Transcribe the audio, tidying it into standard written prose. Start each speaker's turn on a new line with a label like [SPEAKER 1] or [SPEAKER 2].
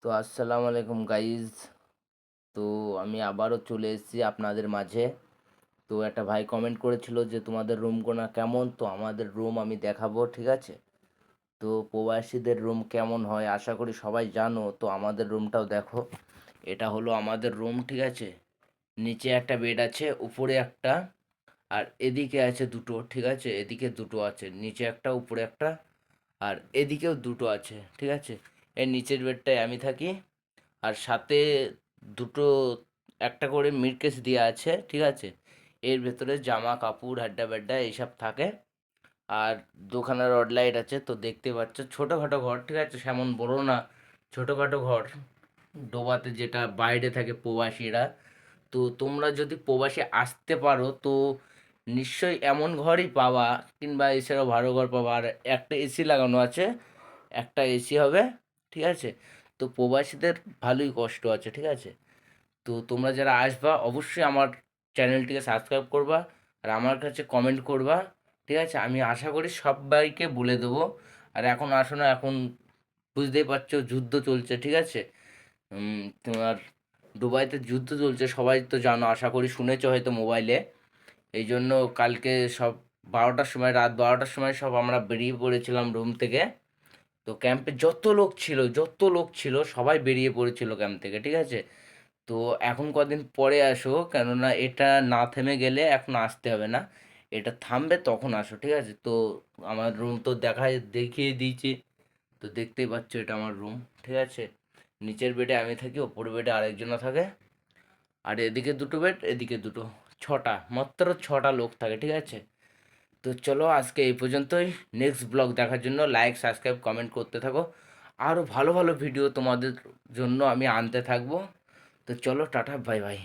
[SPEAKER 1] তো আসসালামু আলাইকুম গাইজ। তো আমি আবারও চলে এসেছি আপনাদের মাঝে। তো একটা ভাই কমেন্ট করেছিল যে তোমাদের রুম কোনা কেমন, তো আমাদের রুম আমি দেখাবো, ঠিক আছে? তো প্রবাসীদের রুম কেমন হয় আশা করি সবাই জানো, তো আমাদের রুমটাও দেখো। এটা হলো আমাদের রুম, ঠিক আছে? নিচে একটা বেড আছে, উপরে একটা, আর এদিকে আছে দুটো, ঠিক আছে? এদিকে দুটো আছে, নিচে একটা উপরে একটা, আর এদিকেও দুটো আছে, ঠিক আছে? এর নিচের বেডটায় আমি থাকি, আর সাথে দুটো একটা করে মিটকেস দেওয়া আছে, ঠিক আছে? এর ভেতরে জামা কাপড় হাড্ডা বাড্ডা এইসব থাকে। আর দুখানা রড লাইট আছে, তো দেখতে পাচ্ছ ছোটোখাটো ঘর, ঠিক আছে? সেমন বড় না, ছোটোখাটো ঘর। ডোবাতে যেটা বাইরে থাকে প্রবাসীরা, তো তোমরা যদি প্রবাসে আসতে পারো তো নিশ্চয়ই এমন ঘরই পাবা, কিংবা এছাড়াও ভালো ঘর পাবা। আর একটা এসি লাগানো আছে, একটা এসি হবে, ঠিক আছে? তো প্রবাসীদের ভালোই কষ্ট আছে, ঠিক আছে? তো তোমরা যারা আসবা অবশ্যই আমার চ্যানেলটিকে সাবস্ক্রাইব করবা, আর আমার কাছে কমেন্ট করবা, ঠিক আছে? আমি আশা করি সবাইকে বলে দেবো। আর এখন আসো না, এখন বুঝতেই পারছো যুদ্ধ চলছে, ঠিক আছে? তোমার দুবাইতে যুদ্ধ চলছে, সবাই তো জানো, আশা করি শুনেছো হয়তো মোবাইলে। এই জন্য কালকে সব 12টার সময়, রাত 12টার সময় সব আমরা বেরিয়ে পড়েছিলাম রুম থেকে। তো ক্যাম্পে যত লোক ছিল সবাই বেরিয়ে পড়েছিল ক্যাম্প থেকে, ঠিক আছে? তো এখন কদিন পরে আসো, কেননা এটা না থেমে গেলে এখন আসতে হবে না। এটা থামবে তখন আসো, ঠিক আছে? তো আমার রুম তো দেখিয়ে দিয়েছি, তো দেখতেই পাচ্ছ এটা আমার রুম, ঠিক আছে? নিচের বেডে আমি থাকি, ওপর বেডে আরেকজনা থাকে, আর এদিকে দুটো বেড, এদিকে দুটো, ছটা, মাত্র ছটা লোক থাকে, ঠিক আছে? তো চলো আজকে এই পর্যন্তই। নেক্সট ব্লগ দেখার জন্য লাইক সাবস্ক্রাইব কমেন্ট করতে থাকো। আরও ভালো ভালো ভিডিও তোমাদের জন্য আমি আনতে থাকবো। তো চলো টাটা, বাই বাই।